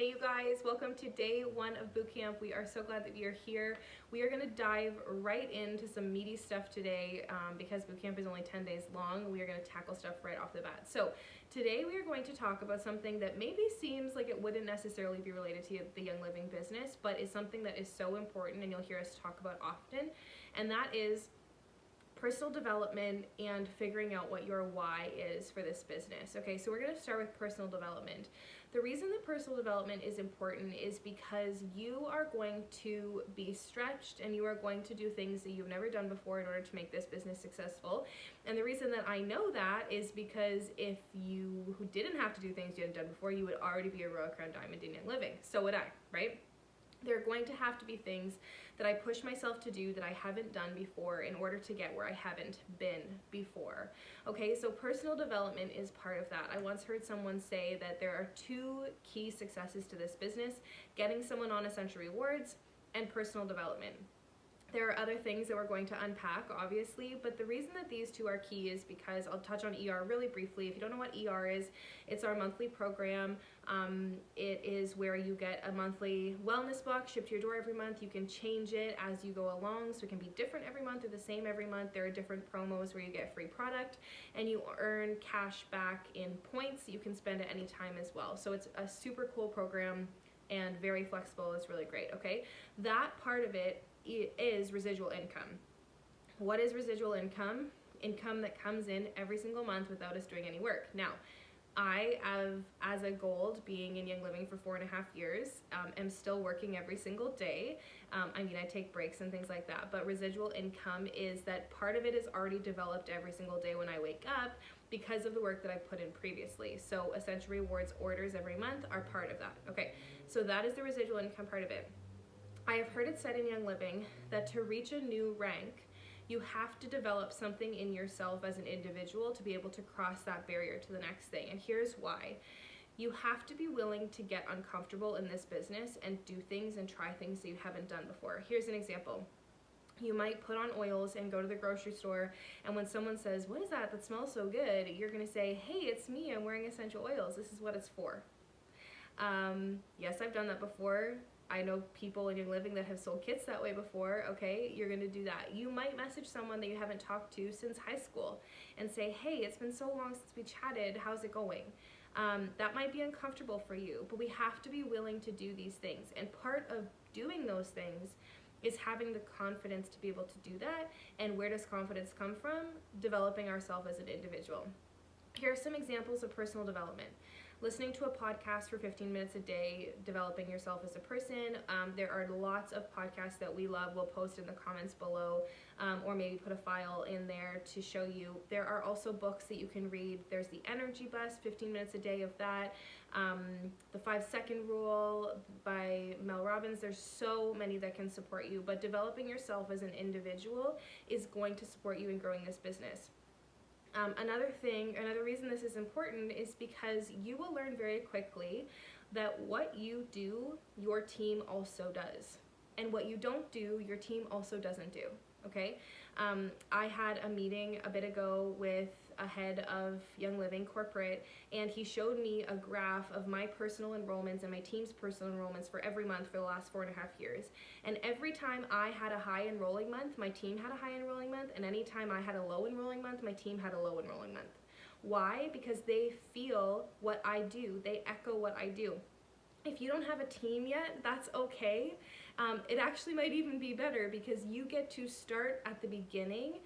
Hey you guys, welcome to day 1 of Bootcamp. We are so glad that you're here. We are going to dive right into some meaty stuff today because Bootcamp is only 10 days long. We are going to tackle stuff right off the bat. So today we are going to talk about something that maybe seems like it wouldn't necessarily be related to the Young Living business, but is something that is so important and you'll hear us talk about often, and that is personal development and figuring out what your why is for this business. Okay, so we're going to start with personal development. The reason that personal development is important is because you are going to be stretched and you are going to do things that you've never done before in order to make this business successful. And the reason that I know that is because if you who didn't have to do things you hadn't done before, you would already be a Royal Crown Diamond in Young Living. So would I, right? There are going to have to be things that I push myself to do that I haven't done before in order to get where I haven't been before. Okay, so personal development is part of that. I once heard someone say that there are 2 key successes to this business: getting someone on Essential Rewards and personal development. There are other things that we're going to unpack, obviously, but the reason that these 2 are key is because I'll touch on ER really briefly. If you don't know what ER is, it's our monthly program. It is where you get a monthly wellness box shipped to your door every month. You can change it as you go along, so it can be different every month or the same every month. There are different promos where you get free product and you earn cash back in points that you can spend at any time as well. So it's a super cool program and very flexible. It's really great, okay? That part of it is residual income. What is residual income? Income that comes in every single month without us doing any work. Now, I have, as a gold, being in Young Living for 4.5 years, am still working every single day. I take breaks and things like that, but residual income is that part of it is already developed every single day when I wake up because of the work that I've put in previously. So Essential Rewards orders every month are part of that. Okay, so that is the residual income part of it. I have heard it said in Young Living that to reach a new rank, you have to develop something in yourself as an individual to be able to cross that barrier to the next thing. And here's why. You have to be willing to get uncomfortable in this business and do things and try things that you haven't done before. Here's an example. You might put on oils and go to the grocery store, and when someone says, "What is that? That smells so good?" you're going to say, "Hey, it's me. I'm wearing essential oils. This is what it's for." Yes, I've done that before. I know people in Young Living that have sold kits that way before. Okay, you're going to do that. You might message someone that you haven't talked to since high school and say, "Hey, it's been so long since we chatted. How's it going?" That might be uncomfortable for you, but we have to be willing to do these things. And part of doing those things is having the confidence to be able to do that. And where does confidence come from? Developing ourselves as an individual. Here are some examples of personal development. Listening to a podcast for 15 minutes a day, developing yourself as a person. There are lots of podcasts that we love. We'll post in the comments below, or maybe put a file in there to show you. There are also books that you can read. There's the Energy Bus, 15 minutes a day of that. The 5-Second Rule by Mel Robbins. There's so many that can support you, but developing yourself as an individual is going to support you in growing this business. Another reason this is important is because you will learn very quickly that what you do, your team also does. And what you don't do, your team also doesn't do, okay? I had a meeting a bit ago with a head of Young Living corporate, and he showed me a graph of my personal enrollments and my team's personal enrollments for every month for the last 4.5 years. And every time I had a high enrolling month, my team had a high enrolling month, and any time I had a low enrolling month, my team had a low enrolling month. Why? Because they feel what I do. They echo what I do. If you don't have a team yet, that's okay. It actually might even be better because you get to start at the beginning,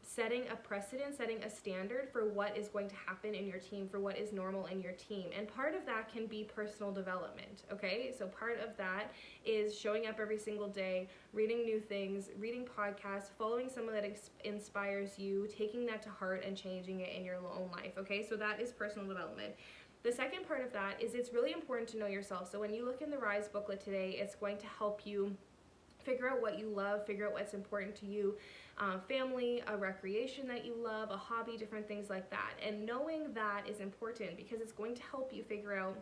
setting a precedent, setting a standard for what is going to happen in your team, for what is normal in your team. And part of that can be personal development, okay? So part of that is showing up every single day, reading new things, reading podcasts, following someone that inspires you, taking that to heart and changing it in your own life, okay? So that is personal development. The second part of that is it's really important to know yourself. So when you look in the Rise booklet today, it's going to help you figure out what you love, figure out what's important to you, family, a recreation that you love, a hobby, different things like that. And knowing that is important because it's going to help you figure out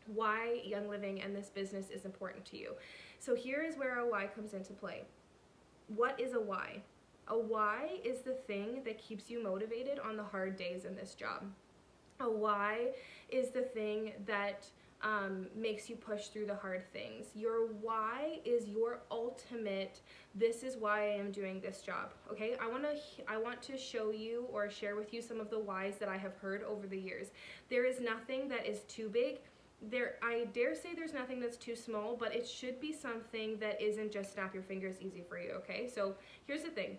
why Young Living and this business is important to you. So here is where a why comes into play. What is a why? A why is the thing that keeps you motivated on the hard days in this job. A why is the thing that makes you push through the hard things. Your why is your ultimate, this is why I am doing this job, okay? I want to show you or share with you some of the whys that I have heard over the years. There is nothing that is too big. I dare say there's nothing that's too small, but it should be something that isn't just snap your fingers easy for you, okay? So here's the thing.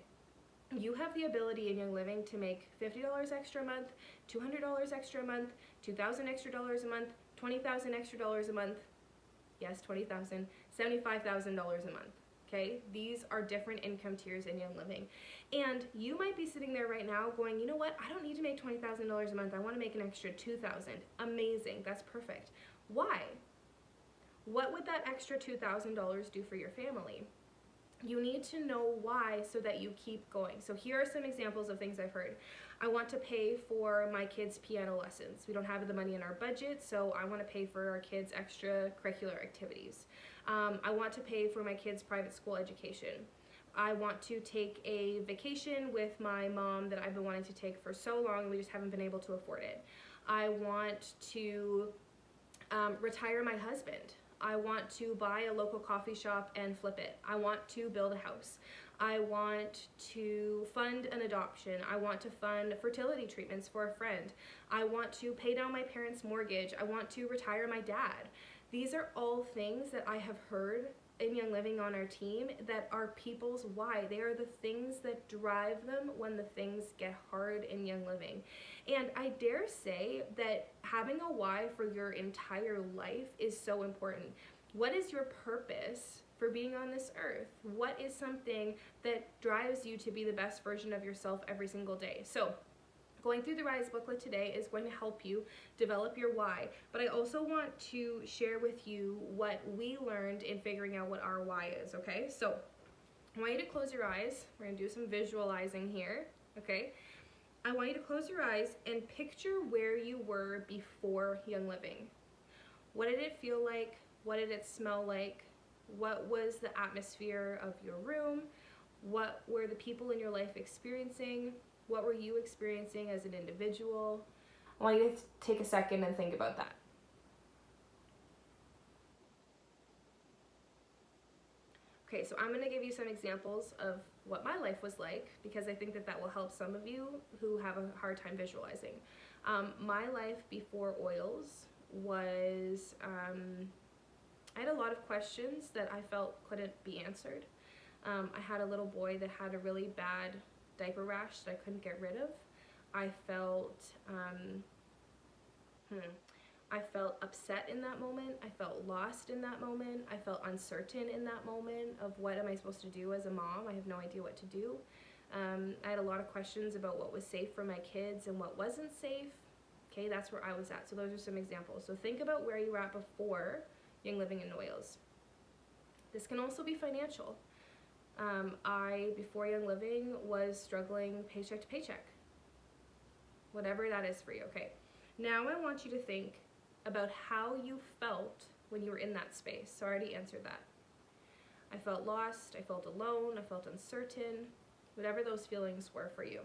You have the ability in Young Living to make $50 extra a month, $200 extra a month, $2,000 extra dollars a month, $20,000 extra dollars a month, yes, $20,000, $75,000 a month, okay? These are different income tiers in Young Living. And you might be sitting there right now going, you know what, I don't need to make $20,000 a month, I wanna make an extra $2,000. Amazing, that's perfect. Why? What would that extra $2,000 do for your family? You need to know why so that you keep going. So here are some examples of things I've heard. I want to pay for my kids' piano lessons. We don't have the money in our budget, so I want to pay for our kids' extracurricular activities. I want to pay for my kids' private school education. I want to take a vacation with my mom that I've been wanting to take for so long and we just haven't been able to afford it. I want to retire my husband. I want to buy a local coffee shop and flip it. I want to build a house. I want to fund an adoption. I want to fund fertility treatments for a friend. I want to pay down my parents' mortgage. I want to retire my dad. These are all things that I have heard in Young Living on our team that are people's why. They are the things that drive them when the things get hard in Young Living. And I dare say that having a why for your entire life is so important. What is your purpose for being on this earth? What is something that drives you to be the best version of yourself every single day? So going through the Rise booklet today is going to help you develop your why, but I also want to share with you what we learned in figuring out what our why is, okay? So I want you to close your eyes. We're gonna do some visualizing here, okay? I want you to close your eyes and picture where you were before Young Living. What did it feel like? What did it smell like? What was the atmosphere of your room? What were the people in your life experiencing? What were you experiencing as an individual? I want you to take a second and think about that. Okay, so I'm gonna give you some examples of what my life was like because I think that that will help some of you who have a hard time visualizing. My life before oils was, I had a lot of questions that I felt couldn't be answered. I had a little boy that had a really bad diaper rash that I couldn't get rid of. I felt upset in that moment. I felt lost in that moment. I felt uncertain in that moment of what am I supposed to do as a mom. I have no idea what to do. I had a lot of questions about what was safe for my kids and what wasn't safe. Okay, that's where I was at. So those are some examples. So think about where you were at before Young Living in Oils. This can also be financial. Before Young Living, was struggling paycheck to paycheck. Whatever that is for you, okay? Now I want you to think about how you felt when you were in that space. So I already answered that. I felt lost, I felt alone, I felt uncertain, whatever those feelings were for you,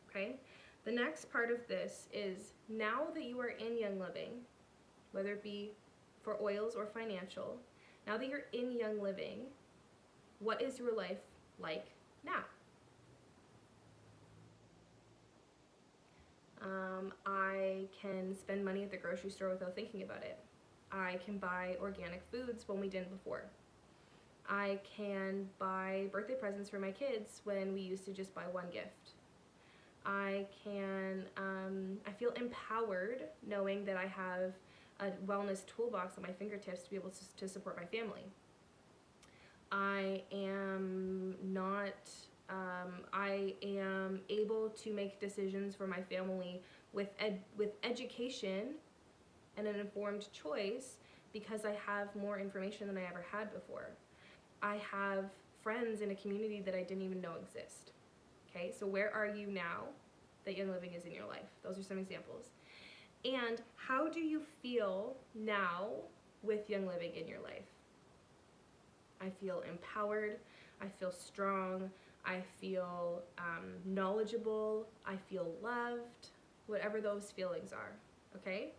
okay? The next part of this is now that you are in Young Living, whether it be for oils or financial, now that you're in Young Living, what is your life like now? I can spend money at the grocery store without thinking about it. I can buy organic foods when we didn't before. I can buy birthday presents for my kids when we used to just buy one gift. I feel empowered knowing that I have a wellness toolbox at my fingertips to be able to support my family. I am able to make decisions for my family with education and an informed choice because I have more information than I ever had before. I have friends in a community that I didn't even know exist. Okay, so where are you now that Young Living is in your life? Those are some examples. And how do you feel now with Young Living in your life? I feel empowered, I feel strong, I feel knowledgeable, I feel loved, whatever those feelings are, okay?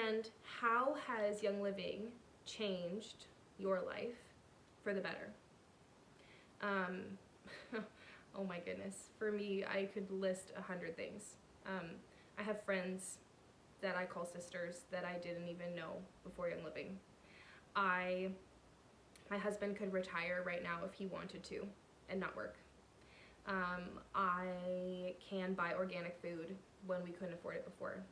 And how has Young Living changed your life for the better? Oh my goodness. For me, I could list 100 things. I have friends that I call sisters that I didn't even know before Young Living. My husband could retire right now if he wanted to and not work. I can buy organic food when we couldn't afford it before.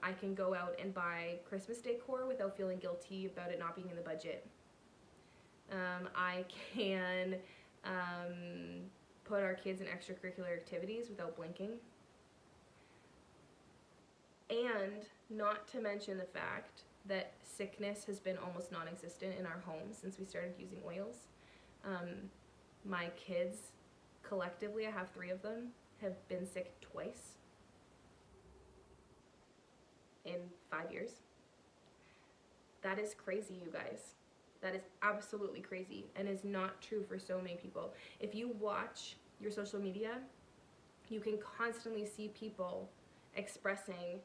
I can go out and buy Christmas decor without feeling guilty about it not being in the budget. I can put our kids in extracurricular activities without blinking. And not to mention the fact that sickness has been almost non-existent in our home since we started using oils. My kids, collectively, I have 3 of them, have been sick twice in 5 years. That is crazy, you guys. That is absolutely crazy and is not true for so many people. If you watch your social media, you can constantly see people expressing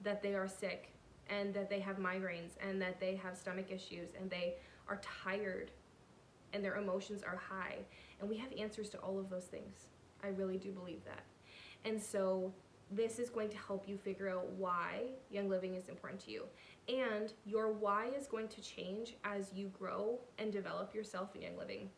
that they are sick and that they have migraines and that they have stomach issues and they are tired and their emotions are high. And we have answers to all of those things. I really do believe that. And so this is going to help you figure out why Young Living is important to you. And your why is going to change as you grow and develop yourself in Young Living.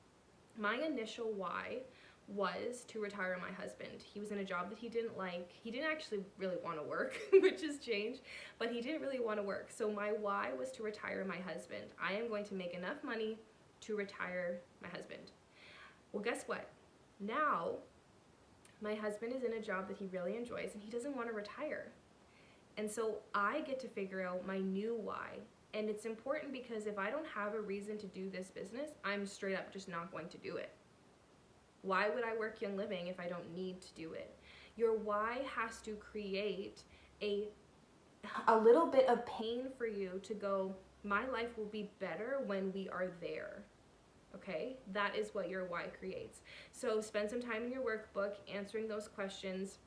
My initial why was to retire my husband. He was in a job that he didn't like. He didn't actually really want to work, which has changed, but he didn't really want to work. So my why was to retire my husband. I am going to make enough money to retire my husband. Well, guess what? Now, my husband is in a job that he really enjoys and he doesn't want to retire. And so I get to figure out my new why. And it's important because if I don't have a reason to do this business, I'm straight up just not going to do it. Why would I work Young Living if I don't need to do it? Your why has to create a little bit of pain for you to go, my life will be better when we are there. Okay? That is what your why creates. So spend some time in your workbook answering those questions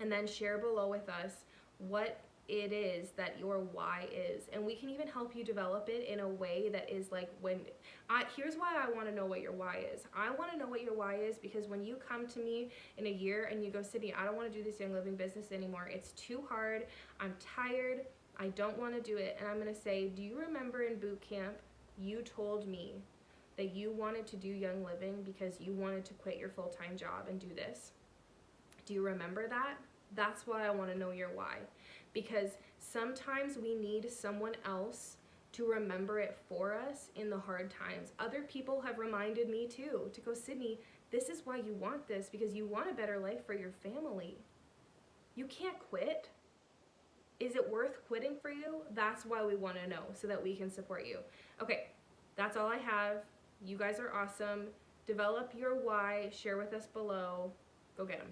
and then share below with us what it is that your why is, and we can even help you develop it in a way that is like here's why I want to know what your why is. I want to know what your why is because when you come to me in a year and you go, Sydney, I don't want to do this Young Living business anymore, it's too hard, I'm tired, I don't want to do it, and I'm going to say, do you remember in boot camp you told me that you wanted to do Young Living because you wanted to quit your full-time job and do this? Do you remember that? That's why I want to know your why. Because sometimes we need someone else to remember it for us in the hard times. Other people have reminded me too, to go, Sydney, this is why you want this, because you want a better life for your family. You can't quit. Is it worth quitting for you? That's why we want to know, so that we can support you. Okay, that's all I have. You guys are awesome. Develop your why, share with us below. Go get them.